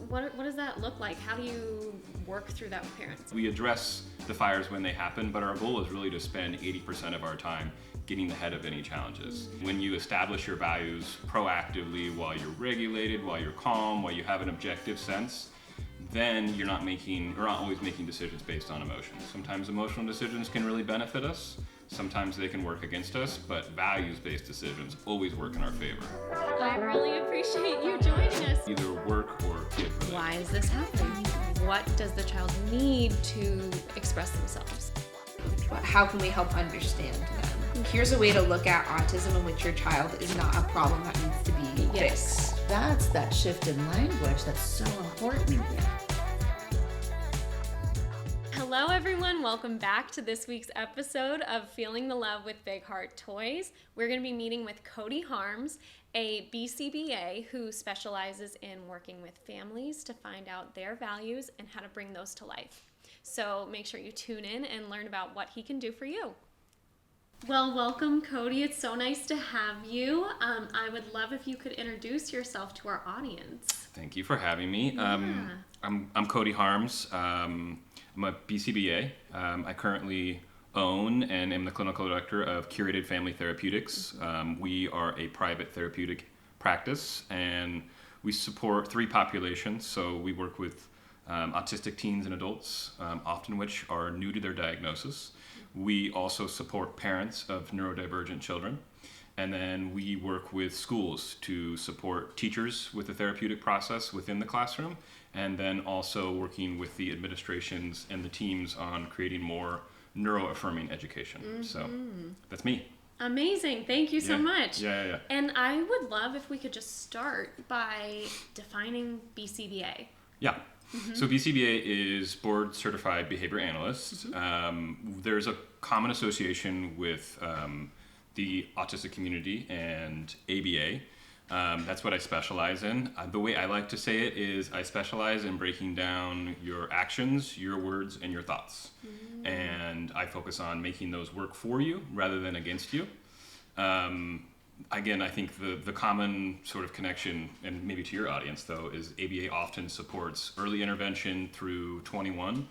what does that look like? How do you work through that with parents? We address the fires when they happen, but our goal is really to spend 80% of our time getting ahead of any challenges. When you establish your values proactively while you're regulated, while you're calm, while you have an objective sense, then you're not always making decisions based on emotions. Sometimes emotional decisions can really benefit us. Sometimes they can work against us, but values-based decisions always work in our favor. I really appreciate you joining us. Either work or kid related. Why is this happening? What does the child need to express themselves? How can we help understand them? Here's a way to look at autism in which your child is not a problem that needs to be fixed. That's that shift in language that's so important. Hello everyone, welcome back to this week's episode of Feeling the Love with Big Heart Toys. We're going to be meeting with Kody Harms, a BCBA who specializes in working with families to find out their values and how to bring those to life. So make sure you tune in and learn about what he can do for you. Well, welcome Kody. It's so nice to have you. I would love if you could introduce yourself to our audience. Thank you for having me. Yeah. I'm Kody Harms. I'm a BCBA. I currently own and am the clinical director of Curated Family Therapeutics. We are a private therapeutic practice, and we support three populations. So we work with autistic teens and adults, often which are new to their diagnosis. We also support parents of neurodivergent children. And then we work with schools to support teachers with the therapeutic process within the classroom, and then also working with the administrations and the teams on creating more neuro-affirming education. Mm-hmm. So that's me. Amazing. Thank you so much. Yeah. And I would love if we could just start by defining BCBA. Yeah. Mm-hmm. So BCBA is Board Certified Behavior Analyst. Mm-hmm. There's a common association with the autistic community and ABA. That's what I specialize in. The way I like to say it is I specialize in breaking down your actions, your words, and your thoughts. Mm-hmm. And I focus on making those work for you rather than against you. Again, I think the common sort of connection, and maybe to your audience though, is ABA often supports early intervention through 21,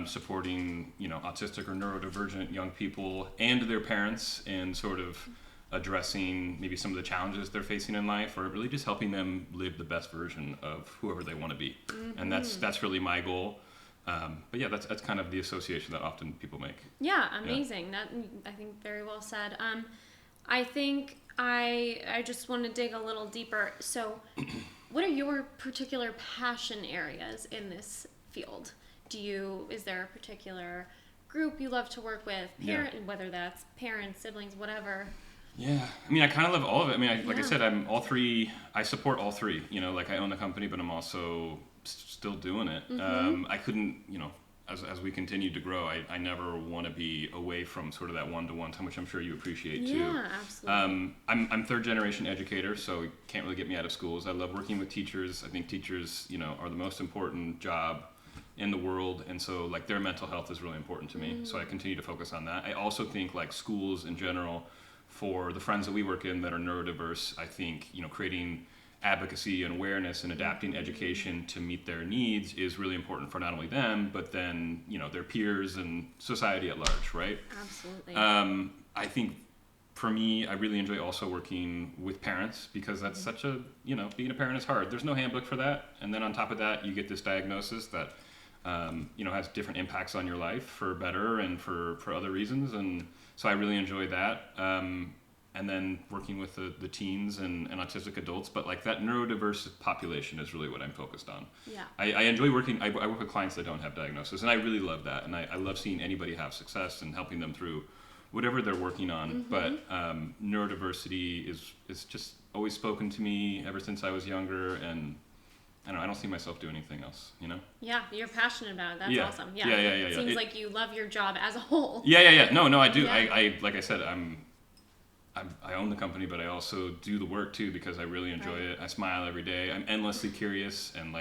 supporting autistic or neurodivergent young people and their parents, and sort of addressing maybe some of the challenges they're facing in life, or really just helping them live the best version of whoever they want to be. Mm-hmm. And that's really my goal. But yeah, that's kind of the association that often people make. Yeah, amazing. Yeah. That, I think, very well said. I think I just want to dig a little deeper. So what are your particular passion areas in this field? Is there a particular group you love to work with, whether that's parents, siblings, whatever? Yeah, I mean, I kind of love all of it. I mean, like I said, I support all three. Like I own the company, but I'm also still doing it. Mm-hmm. I couldn't, as we continue to grow, I never want to be away from sort of that one-to-one time, which I'm sure you appreciate too. Yeah, absolutely. I'm third-generation educator, so it can't really get me out of schools. I love working with teachers. I think teachers, are the most important job in the world, and so like their mental health is really important to me. So I continue to focus on that. I also think like schools in general, for the friends that we work in that are neurodiverse, I think creating advocacy and awareness and adapting education to meet their needs is really important for not only them, but then their peers and society at large, right? Absolutely. I think for me, I really enjoy also working with parents, because that's such a being a parent is hard. There's no handbook for that, and then on top of that, you get this diagnosis that has different impacts on your life for better and for other reasons, and so I really enjoy that. And then working with the teens and autistic adults, but like that neurodiverse population is really what I'm focused on. Yeah. I enjoy working, I work with clients that don't have diagnosis, and I really love that. And I love seeing anybody have success and helping them through whatever they're working on. Mm-hmm. But neurodiversity is just always spoken to me ever since I was younger, and I don't see myself doing anything else, Yeah, you're passionate about it. That's awesome. Yeah. It seems like you love your job as a whole. Yeah. No, I do. Yeah. I like I said, I own the company, but I also do the work too, because I really enjoy it. I smile every day. I'm endlessly curious, and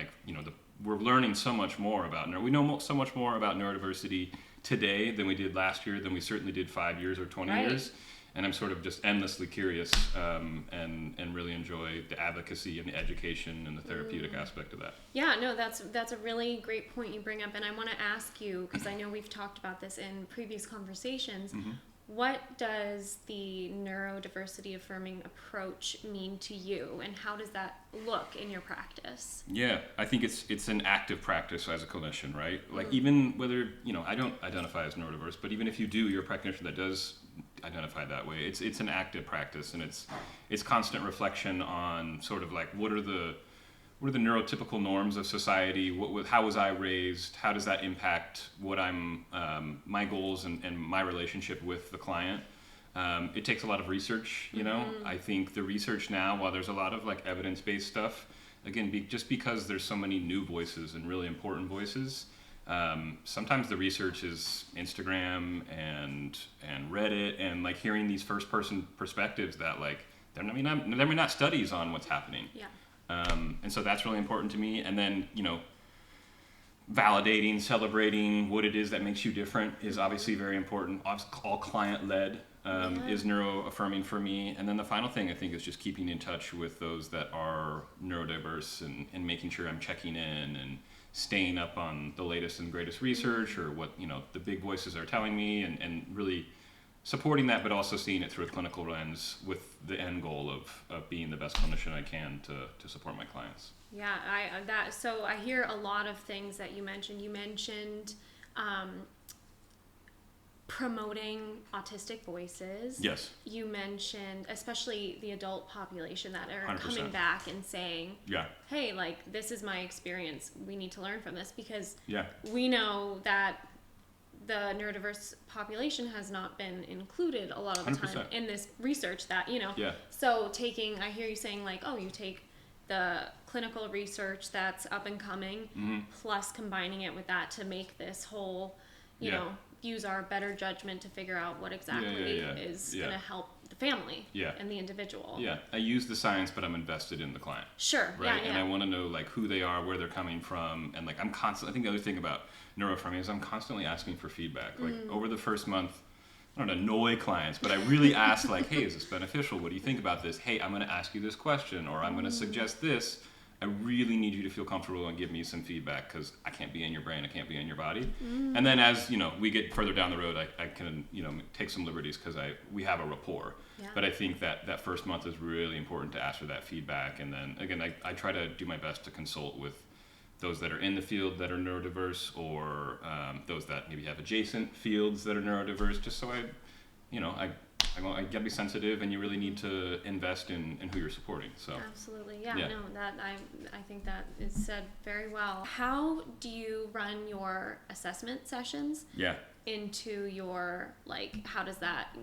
we're learning so much more about we know so much more about neurodiversity today than we did last year, than we certainly did 5 years or 20 years. And I'm sort of just endlessly curious, and really enjoy the advocacy and the education and the therapeutic aspect of that. Yeah, no, that's a really great point you bring up, and I want to ask you, because I know we've talked about this in previous conversations. What does the neurodiversity affirming approach mean to you, and how does that look in your practice? Yeah, I think it's an active practice as a clinician, right? Like even whether, I don't identify as neurodiverse, but even if you do, you're a practitioner that does identify that way. It's an active practice, and it's constant reflection on sort of like what are the neurotypical norms of society? How was I raised? How does that impact what I'm my goals and my relationship with the client? It takes a lot of research, I think the research now, while there's a lot of like evidence-based stuff, again, just because there's so many new voices and really important voices, sometimes the research is Instagram and Reddit, and like hearing these first-person perspectives that like there may not studies on what's happening. Yeah. And so that's really important to me. And then, validating, celebrating what it is that makes you different is obviously very important. All client-led is neuro-affirming for me. And then the final thing I think is just keeping in touch with those that are neurodiverse and making sure I'm checking in and staying up on the latest and greatest research or what, the big voices are telling me, and really supporting that, but also seeing it through a clinical lens with the end goal of being the best clinician I can to support my clients. Yeah, so I hear a lot of things that you mentioned. You mentioned promoting autistic voices. Yes. You mentioned especially the adult population that are 100%. coming back and saying, Yeah. hey, like, this is my experience. We need to learn from this, because Yeah. we know that the neurodiverse population has not been included a lot of the time 100%. in this research that, Yeah. So I hear you saying like, oh, you take the clinical research that's up and coming, plus combining it with that to make this whole, use our better judgment to figure out what exactly is going to help the family and the individual. Yeah. I use the science, but I'm invested in the client. Sure. Right. Yeah, And I want to know like who they are, where they're coming from. And like I think the other thing about neuroaffirming is I'm constantly asking for feedback. Like over the first month, I don't annoy clients, but I really ask like, hey, is this beneficial? What do you think about this? Hey, I'm going to ask you this question, or I'm going to suggest this. I really need you to feel comfortable and give me some feedback, because I can't be in your brain, I can't be in your body. And then as we get further down the road, I can take some liberties, because we have a rapport. Yeah. But I think that first month is really important to ask for that feedback. And then again, I try to do my best to consult with those that are in the field that are neurodiverse, or those that maybe have adjacent fields that are neurodiverse, just so I gotta be sensitive, and you really need to invest in who you're supporting. So absolutely, yeah. No, that I think that is said very well. How do you run your assessment sessions? Yeah. Into your how does that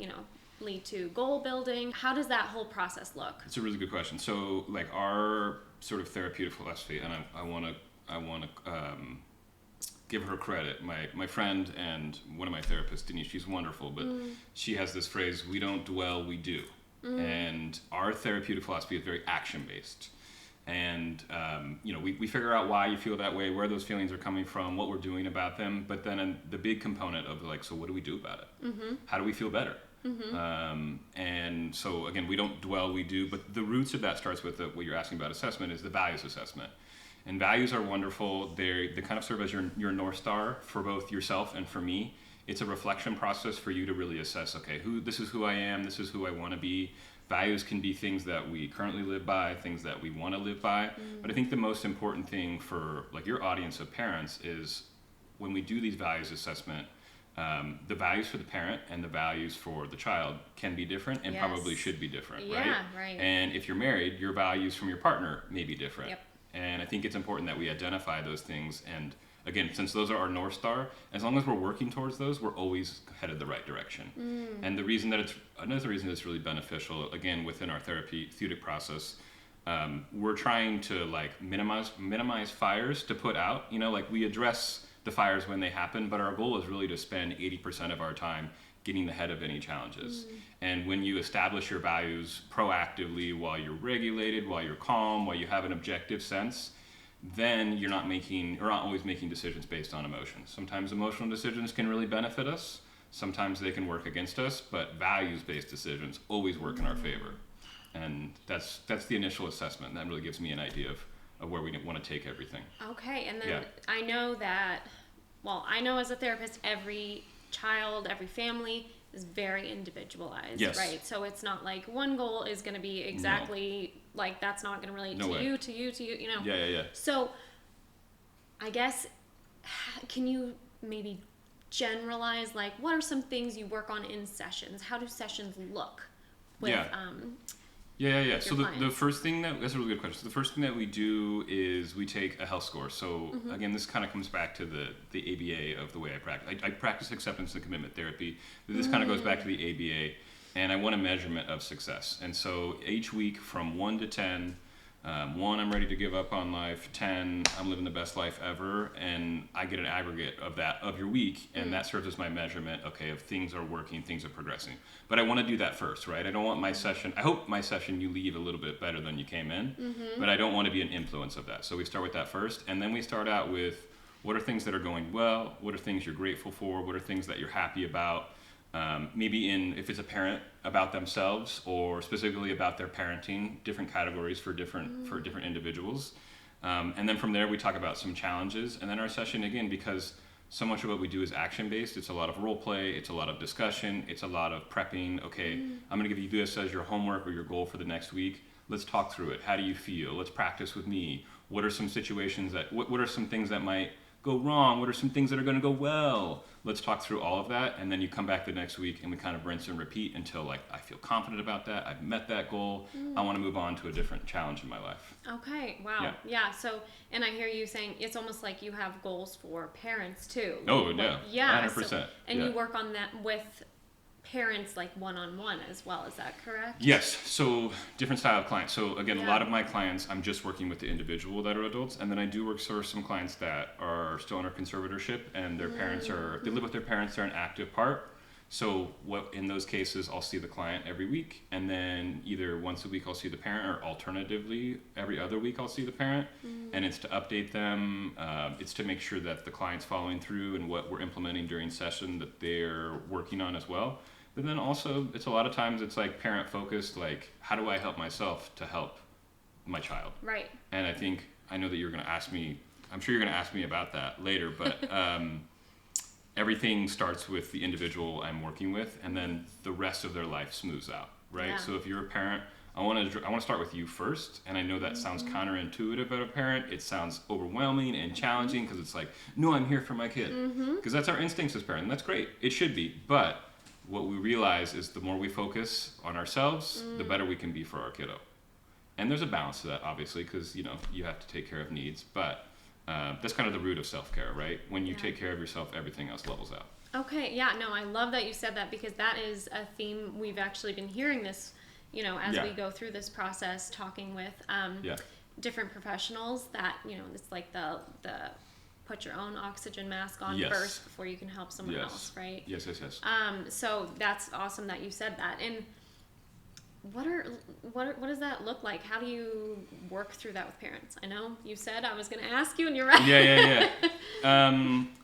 lead to goal building? How does that whole process look? It's a really good question. So like our sort of therapeutic philosophy, and I want to give her credit. My friend and one of my therapists, Denise, she's wonderful, but she has this phrase, we don't dwell, we do. And our therapeutic philosophy is very action-based. And, we figure out why you feel that way, where those feelings are coming from, what we're doing about them. But then the big component of so what do we do about it? How do we feel better? And so again, we don't dwell, we do. But the roots of that starts with what you're asking about assessment is the values assessment. And values are wonderful. They kind of serve as your North Star for both yourself and for me. It's a reflection process for you to really assess, okay, this is who I am, this is who I want to be. Values can be things that we currently live by, things that we want to live by. But I think the most important thing for your audience of parents is when we do these values assessment, the values for the parent and the values for the child can be different and probably should be different, right? Yeah, right. And if you're married, your values from your partner may be different. Yep. And I think it's important that we identify those things. And again, since those are our North Star, as long as we're working towards those, we're always headed the right direction. And another reason it's really beneficial, again, within our therapeutic process, we're trying to minimize fires to put out. We address the fires when they happen, but our goal is really to spend 80% of our time getting ahead of any challenges. And when you establish your values proactively, while you're regulated, while you're calm, while you have an objective sense, then you're not always making decisions based on emotions. Sometimes emotional decisions can really benefit us, Sometimes they can work against us, but values-based decisions always work in our favor. And that's the initial assessment. That really gives me an idea of where we want to take everything. Okay, and then I know as a therapist, every child, every family is very individualized, Yes. right? So it's not like one goal is going to be exactly like that's not going to relate to you, you know? Yeah. So I guess, can you maybe generalize, like, what are some things you work on in sessions? How do sessions look with Yeah. So the clients? first thing that's a really good question. So the first thing that we do is we take a health score. So again, this kind of comes back to the ABA of the way I practice. I practice acceptance and commitment therapy. But this kind of goes back to the ABA, and I want a measurement of success. And so each week from 1 to 10, 1, I'm ready to give up on life. 10, I'm living the best life ever. And I get an aggregate of your week, and that serves as my measurement, okay, if things are working, things are progressing. But I want to do that first, right? I don't want my session, I hope my session you leave a little bit better than you came in, but I don't want to be an influence of that. So we start with that first, and then we start out with what are things that are going well, what are things you're grateful for, what are things that you're happy about, maybe if it's a parent, about themselves, or specifically about their parenting, different categories for different individuals. And then from there, we talk about some challenges. And then our session, again, because so much of what we do is action-based, it's a lot of role play, it's a lot of discussion, it's a lot of prepping. Okay, I'm going to give you this as your homework or your goal for the next week. Let's talk through it. How do you feel? Let's practice with me. What are some situations what are some things that might go wrong? What are some things that are going to go well? Let's talk through all of that, and then you come back the next week and we kind of rinse and repeat until, like, I feel confident about that, I've met that goal, I want to move on to a different challenge in my life. Okay, wow. Yeah, so, and I hear you saying it's almost like you have goals for parents too. Oh, Like, yeah, 100%. And you work on that with parents, like one-on-one as well, is that correct? Yes, so different style of clients. So again, a lot of my clients, I'm just working with the individual that are adults, and then I do work for some clients that are still under conservatorship, and their parents they live with their parents, they're an active part. So in those cases, I'll see the client every week, and then either once a week I'll see the parent, or alternatively every other week I'll see the parent, and it's to update them, it's to make sure that the client's following through and what we're implementing during session that they're working on as well. But then also, it's a lot of times it's like parent focused, like, how do I help myself to help my child? Right. And I know that you're going to ask me, I'm sure you're going to ask me about that later, but everything starts with the individual I'm working with, and then the rest of their life smooths out, right? Yeah. So if you're a parent, I want to start with you first, and I know that sounds counterintuitive as a parent. It sounds overwhelming and challenging because it's like, no, I'm here for my kid. Because that's our instincts as parents, and that's great. It should be, but what we realize is the more we focus on ourselves, the better we can be for our kiddo. And there's a balance to that, obviously, because you have to take care of needs, but that's kind of the root of self-care, right? When you take care of yourself, everything else levels out. Okay, yeah, no, I love that you said that, because that is a theme we've actually been hearing this, as we go through this process, talking with different professionals that, it's like the put your own oxygen mask on first before you can help someone else, right? Yes. So that's awesome that you said that. And what does that look like? How do you work through that with parents? I know you said I was going to ask you, and you're right. Yeah.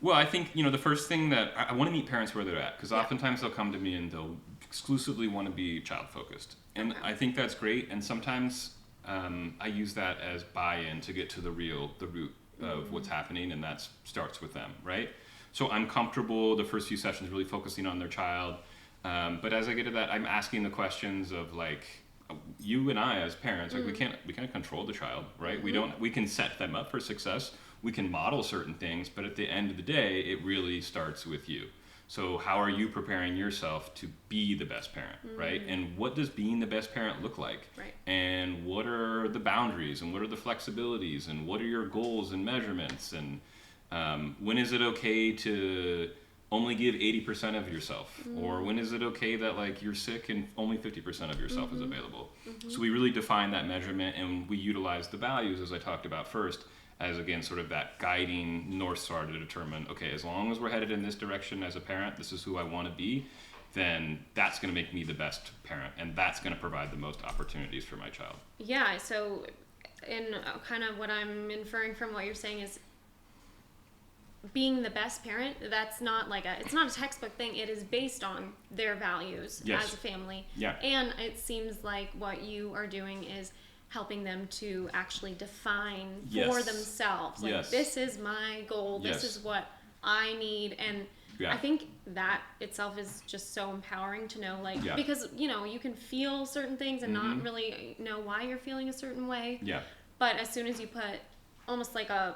Well, I think, the first thing that I want to meet parents where they're at, because oftentimes they'll come to me and they'll exclusively want to be child focused. And I think that's great. And sometimes I use that as buy-in to get to the root of what's happening, and that starts with them, right? So I'm comfortable the first few sessions really focusing on their child, but as I get to that, I'm asking the questions of, like, you and I as parents, like, we can't control the child, right? We can set them up for success, we can model certain things, but at the end of the day, it really starts with you. So how are you preparing yourself to be the best parent, right? And what does being the best parent look like? Right. And what are the boundaries, and what are the flexibilities, and what are your goals and measurements? And when is it okay to only give 80% of yourself? Or when is it okay that, like, you're sick and only 50% of yourself is available? So we really define that measurement, and we utilize the values, as I talked about first, as, again, sort of that guiding North Star to determine, okay, as long as we're headed in this direction as a parent, this is who I want to be, then that's going to make me the best parent, and that's going to provide the most opportunities for my child. Yeah, so in kind of what I'm inferring from what you're saying is being the best parent, that's not like it's not a textbook thing. It is based on their values as a family. Yeah. And it seems like what you are doing is helping them to actually define for themselves. Like, this is my goal. This is what I need. And I think that itself is just so empowering to know, like, because, you know, you can feel certain things and not really know why you're feeling a certain way. Yeah. But as soon as you put almost like a,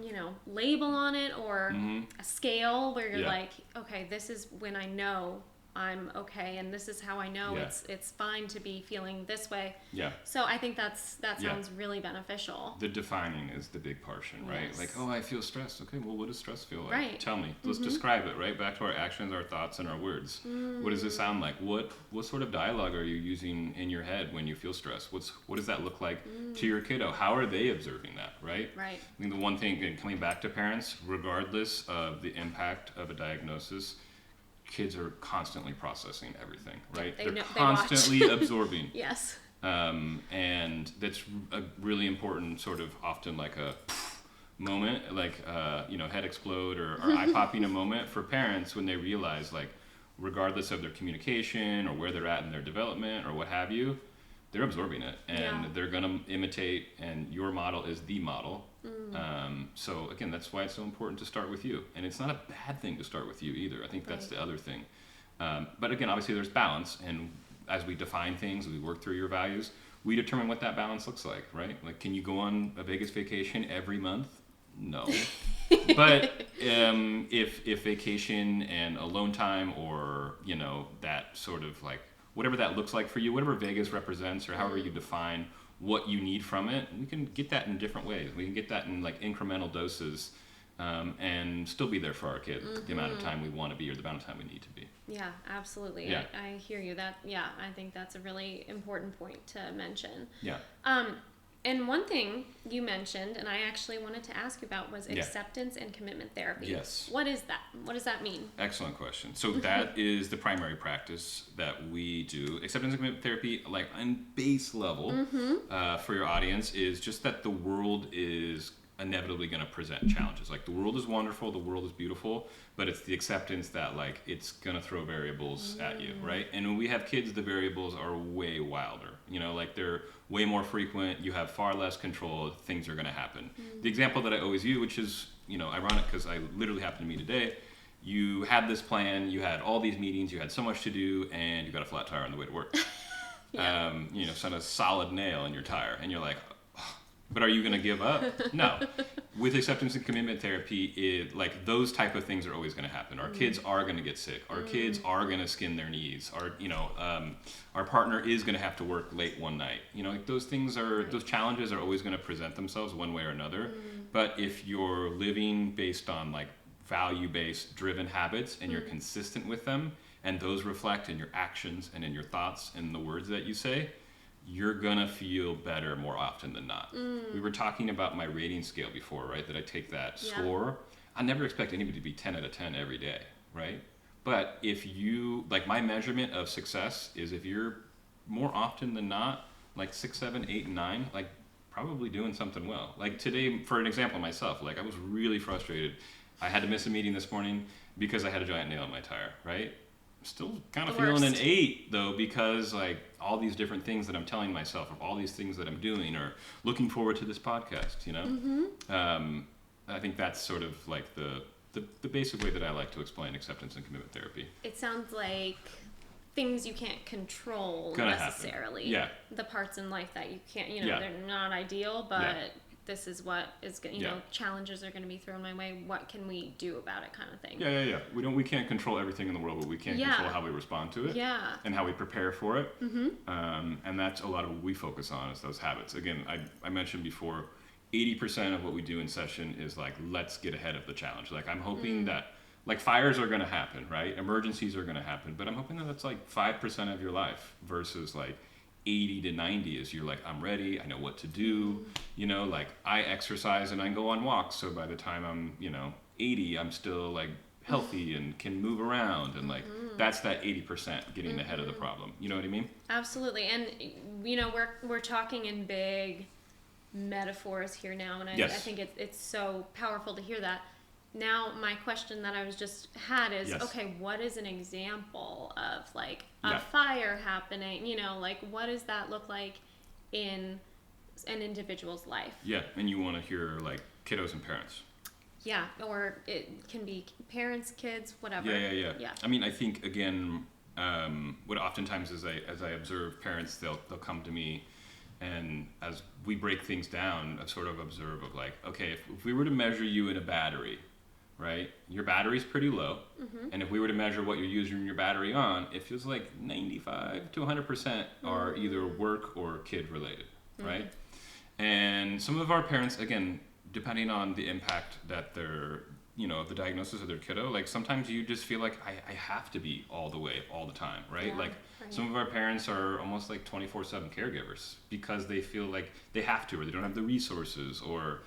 you know, label on it or a scale where you're like, okay, this is when I know I'm okay, and this is how I know it's fine to be feeling this way. Yeah. So I think that sounds really beneficial. The defining is the big portion, right? Yes. Like, oh, I feel stressed. Okay, well, what does stress feel like? Right. Tell me. Let's describe it, right? Back to our actions, our thoughts, and our words. What does it sound like? What sort of dialogue are you using in your head when you feel stressed? What does that look like to your kiddo? How are they observing that, right? Right. I think the one thing, again, coming back to parents, regardless of the impact of a diagnosis, kids are constantly processing everything, right? They're constantly absorbing. Yes. And that's a really important sort of often like a moment, like, you know, head explode or eye popping a moment for parents when they realize, like, regardless of their communication or where they're at in their development or what have you, they're absorbing it and they're going to imitate, and your model is the model. So again, that's why it's so important to start with you, and it's not a bad thing to start with you either. I think that's the other thing. But again, obviously there's balance, and as we define things, we work through your values, we determine what that balance looks like, right? Like, can you go on a Vegas vacation every month? No. But if vacation and alone time, or, you know, that sort of like whatever that looks like for you, whatever Vegas represents, or however you define what you need from it, we can get that in different ways. We can get that in like incremental doses, and still be there for our kid the amount of time we want to be, or the amount of time we need to be. Yeah, absolutely. Yeah. I hear you. I think that's a really important point to mention. Yeah. And one thing you mentioned, and I actually wanted to ask you about, was acceptance and commitment therapy. Yes. What is that? What does that mean? Excellent question. So that is the primary practice that we do. Acceptance and commitment therapy, like on base level, for your audience, is just that the world is inevitably going to present challenges. Like, the world is wonderful, the world is beautiful, but it's the acceptance that, like, it's going to throw variables at you, right? And when we have kids, the variables are way wilder. You know, like, they're way more frequent, you have far less control, things are going to happen. The example that I always use, which is, you know, ironic because I literally happened to me today, you had this plan, you had all these meetings, you had so much to do, and you got a flat tire on the way to work. You know, sent a solid nail in your tire, and you're like, but are you going to give up? No. With acceptance and commitment therapy, like, those type of things are always going to happen. Our kids are going to get sick. Our kids are going to skin their knees. Our partner is going to have to work late one night. You know, like, those things those challenges are always going to present themselves one way or another. But if you're living based on, like, value-based driven habits, and you're consistent with them, and those reflect in your actions and in your thoughts and the words that you say, you're gonna feel better more often than not. We were talking about my rating scale before, right? That I take that score. I never expect anybody to be 10 out of 10 every day, right? But if you, like, my measurement of success is if you're more often than not, like 6, 7, 8, and 9, like, probably doing something well. Like today, for an example, myself, like, I was really frustrated. I had to miss a meeting this morning because I had a giant nail in my tire, right? Still kind of feeling an 8 though, because, like, all these different things that I'm telling myself, of all these things that I'm doing, or looking forward to this podcast, you know. I think that's sort of like the basic way that I like to explain acceptance and commitment therapy. It sounds like things you can't control necessarily. Yeah. The parts in life that you can't, you know, they're not ideal, but this is what is going, you know, challenges are going to be thrown my way. What can we do about it, kind of thing? Yeah. We can't control everything in the world, but we can control how we respond to it. And how we prepare for it. And that's a lot of what we focus on, is those habits. Again, I mentioned before, 80% of what we do in session is like, let's get ahead of the challenge. Like, I'm hoping that, like, fires are going to happen, right? Emergencies are going to happen, but I'm hoping that that's like 5% of your life versus like 80 to 90 is you're like, I'm ready, I know what to do, you know, like, I exercise and I go on walks, so by the time I'm, you know, 80, I'm still like healthy and can move around, and like, that's that 80% getting ahead of the problem. You know what I mean? Absolutely. And, you know, we're talking in big metaphors here now, and I think it's so powerful to hear that. now my question that I was just had is, Yes. okay, what is an example of like a Yeah. fire happening? You know, like what does that look like in an individual's life? Yeah, and you want to hear like kiddos and parents. Yeah, or it can be parents, kids, whatever. Yeah. I mean, I think again, what oftentimes as I observe parents, they'll come to me, and as we break things down, I sort of observe of like, okay, if we were to measure you in a battery, right? Your battery's pretty low, and if we were to measure what you're using your battery on, it feels like 95 to 100% are either work or kid related, right? And some of our parents, again, depending on the impact that they're, of the diagnosis of their kiddo, like sometimes you just feel like I have to be all the way, all the time, right? Yeah, like right. some of our parents are almost like 24/7 caregivers because they feel like they have to, or they don't have the resources, or,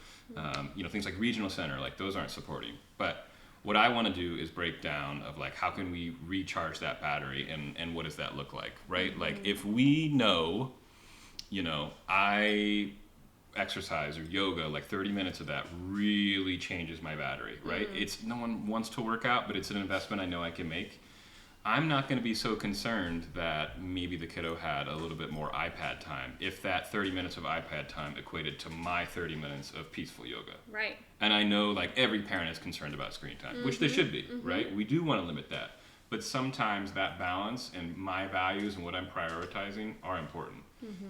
things like regional center, like those aren't supporting. But what I want to do is break down of like, how can we recharge that battery, and what does that look like, right? Like if we know, I exercise or yoga, like 30 minutes of that really changes my battery, right? It's, no one wants to work out, but it's an investment I know I can make. I'm not going to be so concerned that maybe the kiddo had a little bit more iPad time if that 30 minutes of iPad time equated to my 30 minutes of peaceful yoga. Right. And I know like every parent is concerned about screen time, which they should be, right? We do want to limit that. But sometimes that balance and my values and what I'm prioritizing are important.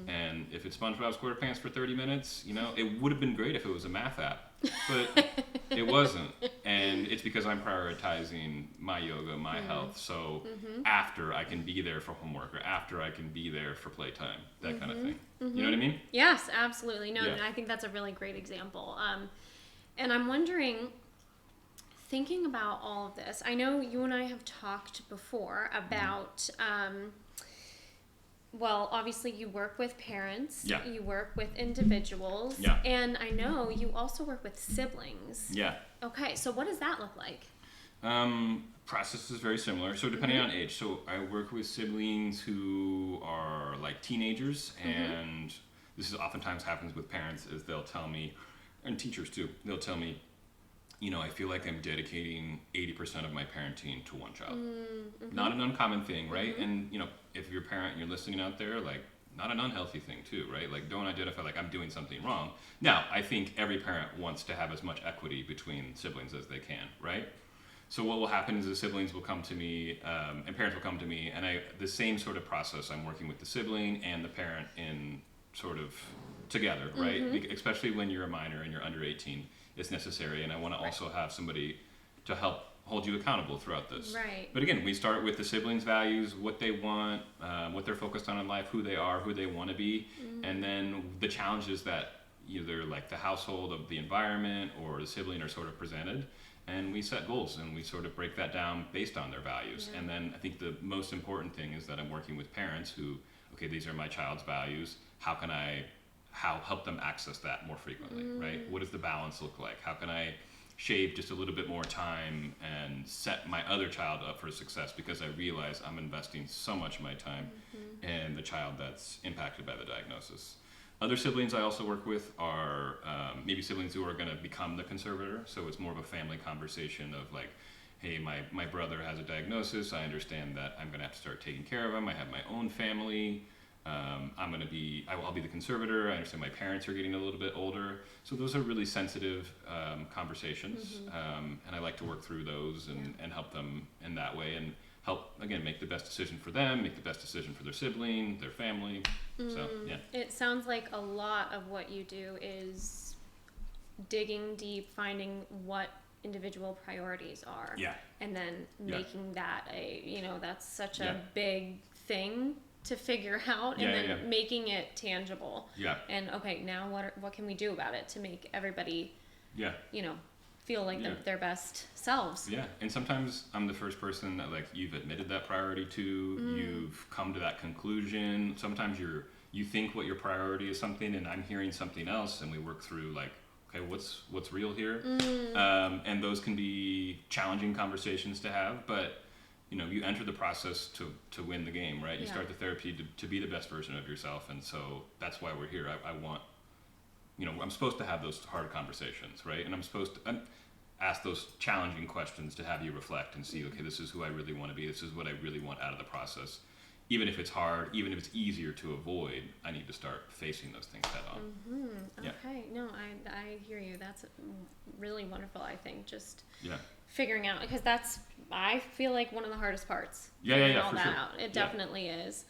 And if it's SpongeBob SquarePants for 30 minutes, it would have been great if it was a math app, but it wasn't. And it's because I'm prioritizing my yoga, my health. So after I can be there for homework, or after I can be there for playtime, that kind of thing. You know what I mean? Yes, absolutely. No, Yeah. and I think that's a really great example. And I'm wondering, thinking about all of this, I know you and I have talked before about, well, obviously you work with parents, Yeah. you work with individuals, Yeah. and I know you also work with siblings. Yeah. Okay, so what does that look like? Process is very similar. So depending on age, so I work with siblings who are like teenagers, and this is oftentimes happens with parents, is they'll tell me, and teachers too, they'll tell me, I feel like I'm dedicating 80% of my parenting to one child. Not an uncommon thing, right? And, if you're a parent and you're listening out there, like, not an unhealthy thing too, right? Like, don't identify like I'm doing something wrong. Now, I think every parent wants to have as much equity between siblings as they can, right? So what will happen is the siblings will come to me, and parents will come to me, and the same sort of process, I'm working with the sibling and the parent in sort of together, right? Especially when you're a minor and you're under 18. Is necessary, and I want to also have somebody to help hold you accountable throughout this. Right. But again, we start with the siblings' values, what they want, what they're focused on in life, who they are, who they want to be, and then the challenges that either like the household of the environment or the sibling are sort of presented, and we set goals and we sort of break that down based on their values. And then I think the most important thing is that I'm working with parents who, okay, these are my child's values. How help them access that more frequently, right? What does the balance look like? How can I shave just a little bit more time and set my other child up for success, because I realize I'm investing so much of my time in the child that's impacted by the diagnosis. Other siblings I also work with are maybe siblings who are going to become the conservator, so it's more of a family conversation of like, hey, my brother has a diagnosis, I understand that I'm going to have to start taking care of him, I have my own family, I'll be the conservator. I understand my parents are getting a little bit older. So those are really sensitive conversations. And I like to work through those and help them in that way, and help, again, make the best decision for them, make the best decision for their sibling, their family. So, yeah. It sounds like a lot of what you do is digging deep, finding what individual priorities are. Yeah. And then making that that's such Yeah. a big thing to figure out, and then making it tangible. Yeah. And okay, now what can we do about it to make everybody Yeah. feel like their best selves? Yeah. And sometimes I'm the first person that like you've admitted that priority to, you've come to that conclusion. Sometimes you think what your priority is something, and I'm hearing something else, and we work through like, okay, what's real here? And those can be challenging conversations to have, but you enter the process to win the game, right? You start the therapy to be the best version of yourself, and so that's why we're here. I want, I'm supposed to have those hard conversations, right? And I'm supposed to, ask those challenging questions to have you reflect and see, okay, this is who I really want to be. This is what I really want out of the process. Even if it's hard, even if it's easier to avoid, I need to start facing those things head on. Mm-hmm. Yeah. Okay. No, I hear you. That's really wonderful, I think. Just Yeah. figuring out, because that's, I feel like, one of the hardest parts. Yeah, figuring yeah, all for that sure. out. It definitely is.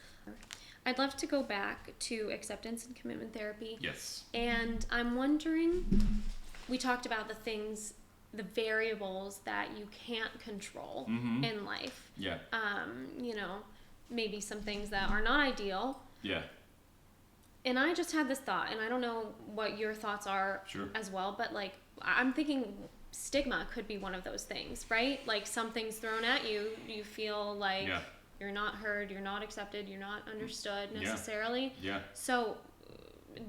I'd love to go back to acceptance and commitment therapy. Yes. And I'm wondering, we talked about the things, the variables that you can't control in life. Yeah. You know, maybe some things that are not ideal. Yeah. And I just had this thought, and I don't know what your thoughts are Sure. as well, but like, I'm thinking stigma could be one of those things, right? Like, something's thrown at you, you feel like you're not heard, you're not accepted, you're not understood necessarily. Yeah. So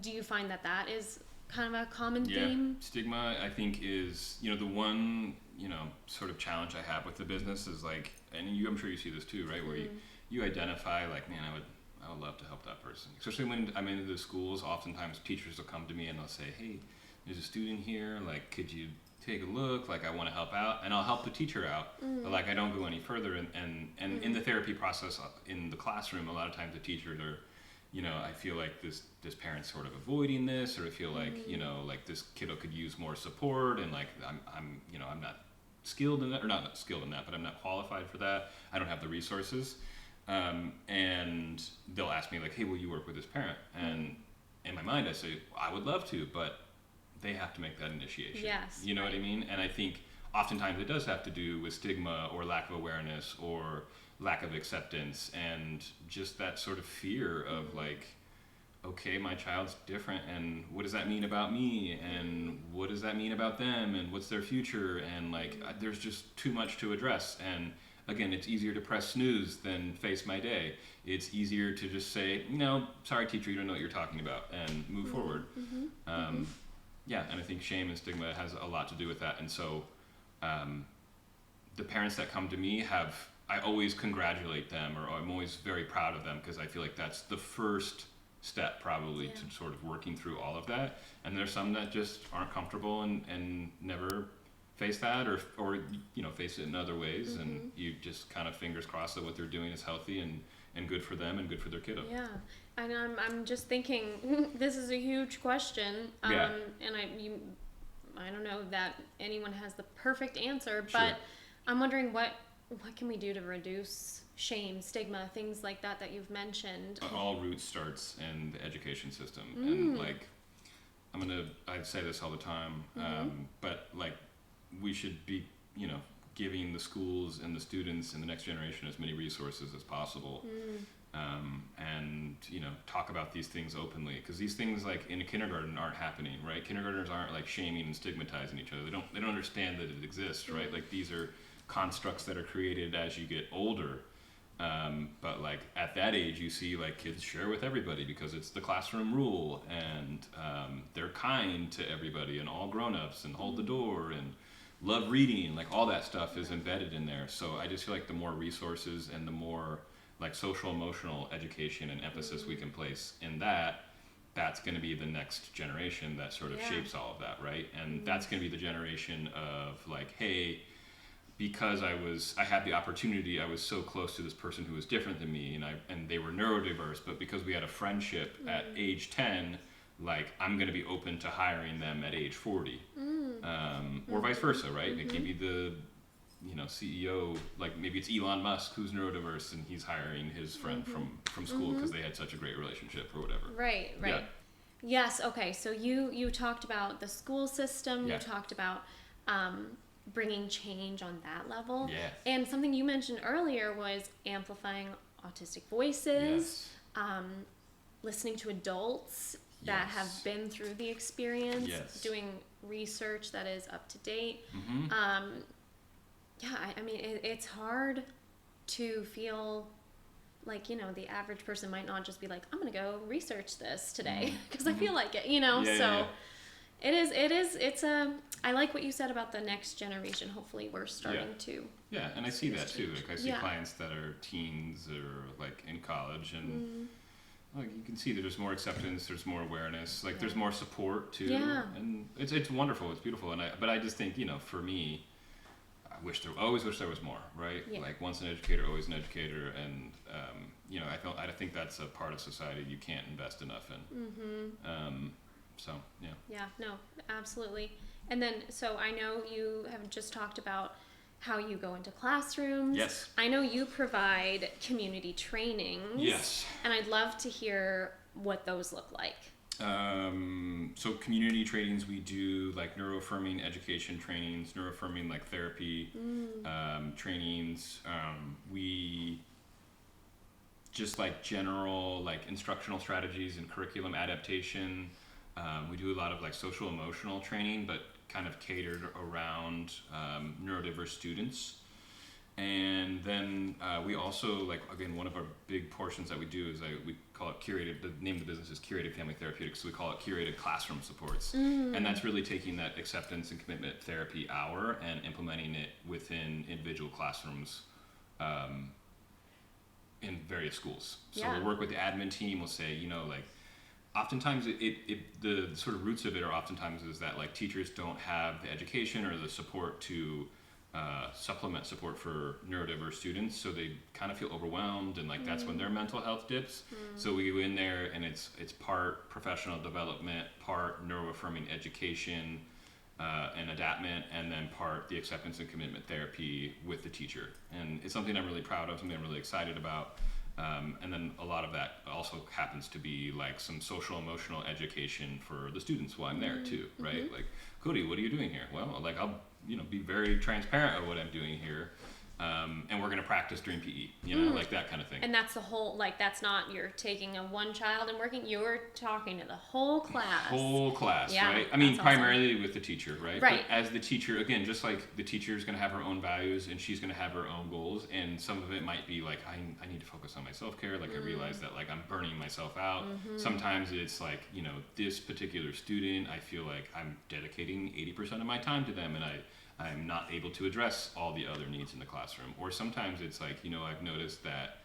do you find that that is kind of a common theme? Stigma, I think, is, the one, sort of challenge I have with the business is like, and I'm sure you see this too, right? Where you identify like, man, I would love to help that person. Especially when I'm in the schools, oftentimes teachers will come to me and they'll say, hey, there's a student here, like, could you take a look? Like, I want to help out, and I'll help the teacher out, but like, I don't go any further. And in the therapy process in the classroom, a lot of times the teachers are, I feel like this parent's sort of avoiding this, or I feel like, like this kiddo could use more support, and like, I'm not skilled in that, or not skilled in that, but I'm not qualified for that. I don't have the resources. And they'll ask me like, hey, will you work with this parent? And in my mind, I say, I would love to, but they have to make that initiation. Yes. You know what I mean? And I think oftentimes it does have to do with stigma or lack of awareness or lack of acceptance, and just that sort of fear of like, okay, my child's different, and what does that mean about me, and what does that mean about them, and what's their future, and like, there's just too much to address. And again, it's easier to press snooze than face my day. It's easier to just say, sorry teacher, you don't know what you're talking about, and move forward. Yeah, and I think shame and stigma has a lot to do with that. And so the parents that come to me I always congratulate them, or I'm always very proud of them, because I feel like that's the first step probably to sort of working through all of that. And there's some that just aren't comfortable and never face that, or face it in other ways, and you just kind of fingers crossed that what they're doing is healthy and good for them and good for their kiddo. Yeah. And I'm just thinking, this is a huge question, and I don't know that anyone has the perfect answer, but I'm wondering what can we do to reduce shame, stigma, things like that you've mentioned? All roots starts in the education system, and like, I say this all the time, but like, we should be, giving the schools and the students and the next generation as many resources as possible. And talk about these things openly, because these things like in a kindergarten aren't happening, right? Kindergartners aren't like shaming and stigmatizing each other. They don't understand that it exists, right? Like, these are constructs that are created as you get older. But like, at that age, you see like kids share with everybody because it's the classroom rule, and they're kind to everybody and all grown-ups, and hold the door and love reading, like all that stuff is embedded in there. So I just feel like the more resources and the more like social emotional education and emphasis we can place in that's going to be the next generation that sort of shapes all of that, right? And that's going to be the generation of like, hey, because I had the opportunity, I was so close to this person who was different than me, and they were neurodiverse, but because we had a friendship at age 10, like, I'm going to be open to hiring them at age 40, or vice versa, right? Like, maybe the CEO, like maybe it's Elon Musk who's neurodiverse, and he's hiring his friend from school because they had such a great relationship or whatever. Right. Yeah. Yes. Okay. So you talked about the school system. You talked about bringing change on that level. Yes. And something you mentioned earlier was amplifying autistic voices, listening to adults that have been through the experience, doing research that is up to date. I mean, it's hard to feel like, the average person might not just be like, I'm going to go research this today because I feel like it, It's I like what you said about the next generation. Hopefully we're starting to. Yeah, and I see that too. Like, I see clients that are teens or like in college, and like you can see that there's more acceptance, there's more awareness, like there's more support too, Yeah. and it's wonderful, it's beautiful, but I just think, for me, always wish there was more, right? Yeah. Like once an educator, always an educator, and I think that's a part of society you can't invest enough in. So yeah. Yeah, no, absolutely. And then, so I know you have just talked about how you go into classrooms. Yes. I know you provide community trainings. Yes. And I'd love to hear what those look like. So community trainings, we do like neuroaffirming education trainings, neuroaffirming like therapy trainings. We just like general like instructional strategies and curriculum adaptation. We do a lot of like social emotional training, but kind of catered around neurodiverse students. And then we also, like, again, one of our big portions that we do is we call it curated, the name of the business is Curated Family Therapeutics, so we call it curated classroom supports. And that's really taking that acceptance and commitment therapy hour and implementing it within individual classrooms in various schools. So Yeah. we'll work with the admin team, we'll say, like, oftentimes the sort of roots of it are oftentimes is that like teachers don't have the education or the support to supplement support for neurodiverse students, so they kind of feel overwhelmed, and like that's when their mental health dips. So we go in there and it's part professional development, part neuroaffirming education and adaptment, and then part the acceptance and commitment therapy with the teacher. And it's something I'm really proud of, something I'm really excited about. And then a lot of that also happens to be like some social emotional education for the students while I'm there too, right? Like, Kody, what are you doing here? Well, like I'll be very transparent of what I'm doing here, and we're gonna practice during PE, like that kind of thing. And that's the whole, like, that's not, you're taking a one child and working, you're talking to the whole class. Whole class, Yeah, right? I mean, that's primarily with the teacher, right? Right. But as the teacher, again, just like the teacher is going to have her own values and she's going to have her own goals, and some of it might be like, I need to focus on my self-care. Like I realize that like I'm burning myself out. Sometimes it's like, this particular student, I feel like I'm dedicating 80% of my time to them, and I'm not able to address all the other needs in the classroom. Or sometimes it's like, I've noticed that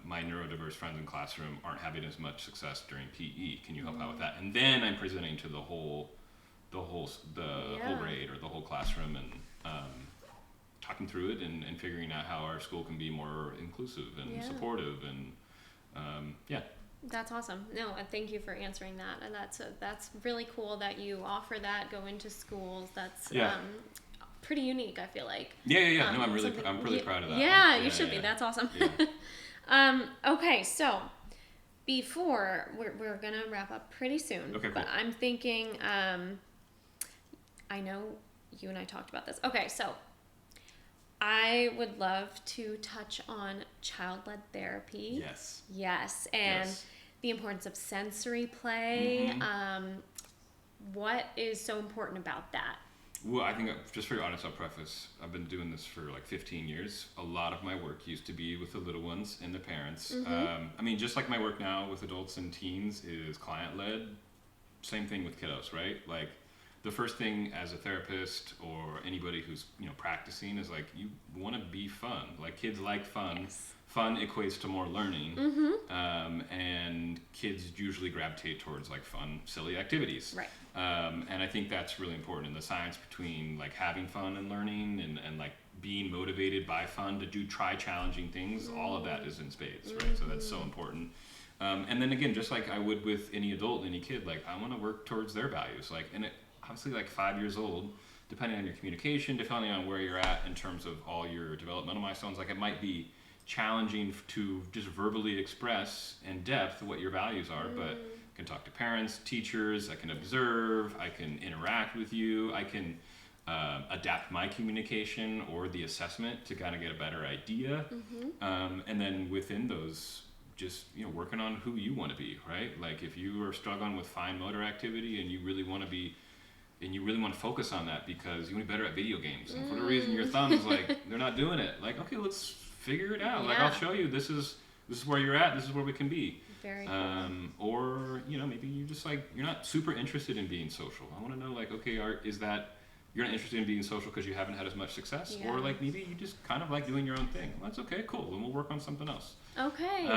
my neurodiverse friends in classroom aren't having as much success during PE. Can you help out with that? And then I'm presenting to the whole grade or the whole classroom, and talking through it and figuring out how our school can be more inclusive and supportive, and That's awesome. No, thank you for answering that. And that's really cool that you offer that, go into schools. That's pretty unique, I feel like. Yeah. No, I'm really proud of that. Yeah, one. you should be. That's awesome. Yeah. Okay, so before we're gonna wrap up pretty soon. Okay, cool. But I'm thinking, I know you and I talked about this. Okay, so I would love to touch on child-led therapy. Yes, and the importance of sensory play. What is so important about that? Well, I think, just for your honest, I'll preface, I've been doing this for like 15 years. A lot of my work used to be with the little ones and the parents. I mean, just like my work now with adults and teens is client-led, same thing with kiddos, right? Like, the first thing as a therapist or anybody who's practicing is like, you want to be fun. Like, kids like fun. Yes. Fun equates to more learning, and kids usually gravitate towards like fun, silly activities. Right. And I think that's really important in the science between like having fun and learning, and like being motivated by fun to try challenging things. All of that is in spades, right? So that's so important. And then again, just like I would with any adult, any kid, like I want to work towards their values. Like, and obviously like 5 years old, depending on your communication, depending on where you're at in terms of all your developmental milestones, like it might be challenging to just verbally express in depth what your values are, but I can talk to parents, teachers, I can observe, I can interact with you, I can adapt my communication or the assessment to kind of get a better idea. And then within those, just working on who you want to be, right? Like if you are struggling with fine motor activity and you really want to be, and you really want to focus on that because you want to be better at video games, and for the reason your thumbs like they're not doing it, like okay, let's figure it out. Like I'll show you, this is where you're at, this is where we can be. Very cool. Or maybe you just like, you're not super interested in being social. I want to know like, okay, is that you're not interested in being social because you haven't had as much success, Yeah. or like maybe you just kind of like doing your own thing. Well, that's okay, cool. Then we'll work on something else. Okay.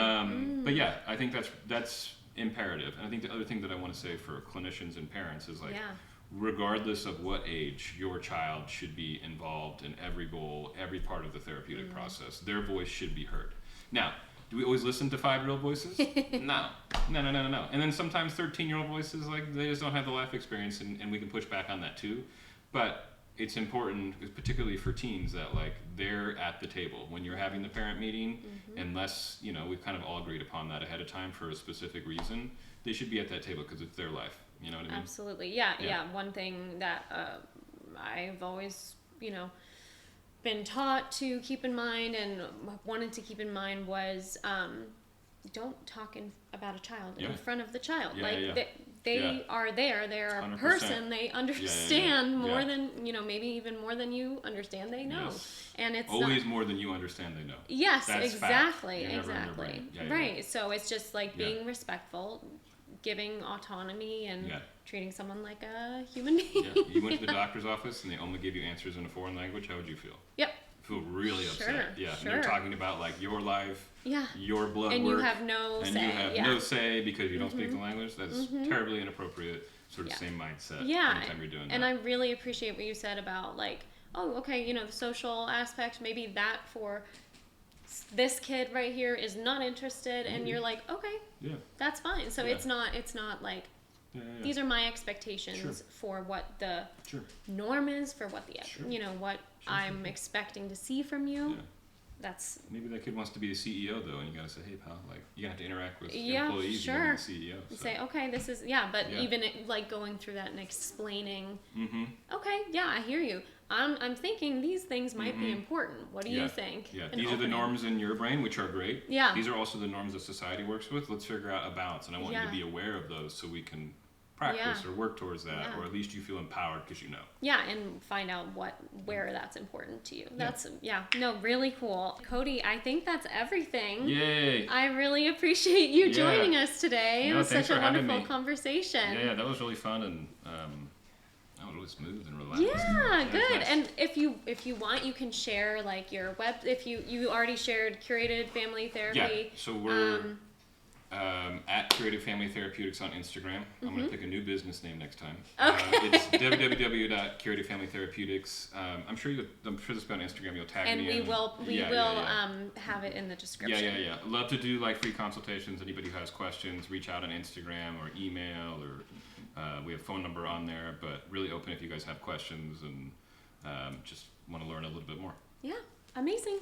But yeah, I think that's imperative. And I think the other thing that I want to say for clinicians and parents is like, Yeah. regardless of what age, your child should be involved in every goal, every part of the therapeutic process. Their voice should be heard. Now, do we always listen to 5-year-old voices? No. And then sometimes 13-year-old voices, like, they just don't have the life experience, and we can push back on that too. But it's important, particularly for teens, that like they're at the table when you're having the parent meeting, unless, you know, we've kind of all agreed upon that ahead of time for a specific reason. They should be at that table because it's their life. You know what I mean? Absolutely. Yeah. Yeah. One thing that I've always, been taught to keep in mind and wanted to keep in mind was don't talk about a child in front of the child. They are there. They're a 100%. person. They understand more Yeah. than, maybe even more than you understand they know. Yes. And it's always more than you understand they know. Yes, That's exactly. fact. You're never in their Exactly. brain. Yeah, right. So it's just like being Yeah. respectful, giving autonomy, and Yeah. treating someone like a human being. Yeah. You went to the doctor's office and they only give you answers in a foreign language. How would you feel? Yep. Feel really upset. Sure, Yeah. sure. And they're talking about like your life, Yeah. your blood And work, you have no and say. you have yeah. no say because you don't speak the language. That's terribly inappropriate. Sort of Yeah. same mindset. Yeah. Anytime you're doing And that. I really appreciate what you said about like, oh, okay, the social aspect, maybe that for this kid right here is not interested, and you're like, okay, Yeah. that's fine. So Yeah. it's not like, Yeah. these are my expectations Sure. for what the Sure. norm is, for what the Sure. what I'm expecting to see from you. Yeah. That's Maybe that kid wants to be a CEO though, and you gotta say, hey pal, like you have to interact with Yeah, employees. sure. You're the CEO. So. say, okay, this is but Yeah. even like going through that and explaining, Mm-hmm. okay, yeah, I hear you. I'm thinking these things might be important. What do you think? Yeah, And these are the opening. norms in your brain, which are great. Yeah. These are also the norms that society works with. Let's figure out a balance, and I want you to Yeah. be aware of those so we can practice Yeah. or work towards that, Yeah. or at least you feel empowered because you know. Yeah, and find out where that's important to you. That's really cool. Kody, I think that's everything. Yay! I really appreciate you Yeah. joining us today. It No, was thanks such a for having wonderful me. conversation. Yeah, that was really fun, and that was really smooth and relaxed. Yeah, it was good. nice. And if you want, you can share like your web. If you already shared Curated Family Therapy. Yeah, so we're at Curated Family Therapeutics on Instagram. I'm going to pick a new business name next time. Okay. It's www.curatedfamilytherapeutics. I'm sure this will be on Instagram. You'll tag And me we in. will Yeah. have it in the description. Yeah. Love to do like free consultations. Anybody who has questions, reach out on Instagram or email, or we have phone number on there. But really open if you guys have questions and just want to learn a little bit more. Yeah, amazing.